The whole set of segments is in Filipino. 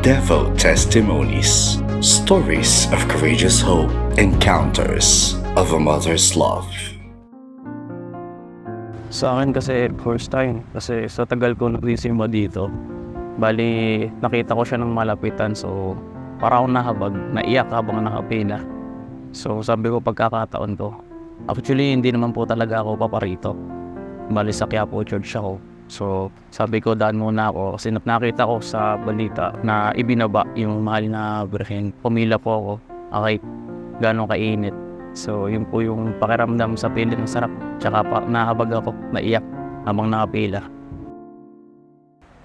Devo Testimonies. Stories of courageous hope. Encounters of a mother's love. Sa akin kasi first time, kasi sa tagal ko nagsisimba dito, bali nakita ko siya ng malapitan, so para akong nahabag, naiyak habang nakapila. So sabi ko pagkakataon ko, actually hindi naman po talaga ako paparito, bali sa Quiapo Church ako. So sabi ko daan muna ako kasi nakita ko sa balita na ibinaba yung mahal na birhen. Pumila po ako, kahit gano'ng kainit. So yun po yung pakiramdam sa piling sarap. Tsaka pa nahabag ako, naiyak habang nakapila.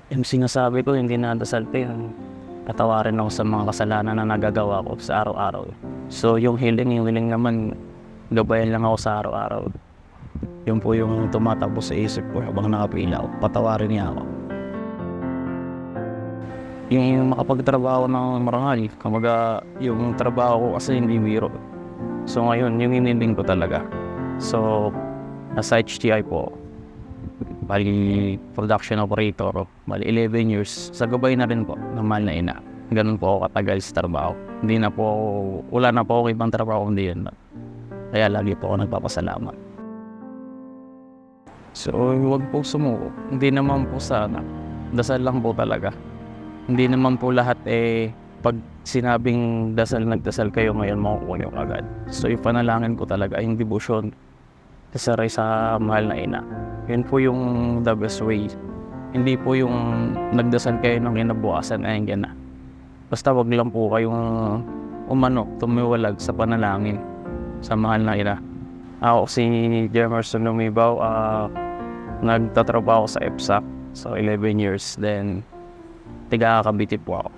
Yung sinasabi ko, hindi nadasal ko yun. Patawarin ako sa mga kasalanan na nagagawa ko sa araw-araw. So yung hiling naman, gabayan lang ako sa araw-araw. Yun po yung tumatakbo sa isip ko habang nakapila ako. Patawarin niya ako. Yung makapagtrabaho ng marangal, kamaga yung trabaho ko kasi hindi biro. So ngayon, yung hiniling ko talaga. So, nasa HTI po, bali production operator, bali 11 years. Sa gabay na rin po, ng mahal na ina. Ganun po ako katagal sa trabaho. Wala na po ako ibang trabaho kundi yun. Kaya lagi po ako nagpapasalamat. So, huwag po sumuko. Hindi naman po sana. Dasal lang po talaga. Hindi naman po lahat pag sinabing nagdasal kayo ngayon, makukuha nyo agad. So yung panalangin ko talaga, yung devotion sa mahal na ina. Yun po yung the best way. Hindi po yung nagdasal kayo ng kinabukasan, ayun yan na. Basta wag lang po kayong tumiwalag sa panalangin sa mahal na ina. Ako si Jemerson Lumibaw, nagtatrabaho sa EPSA, so 11 years, then tiga Cavite po ako.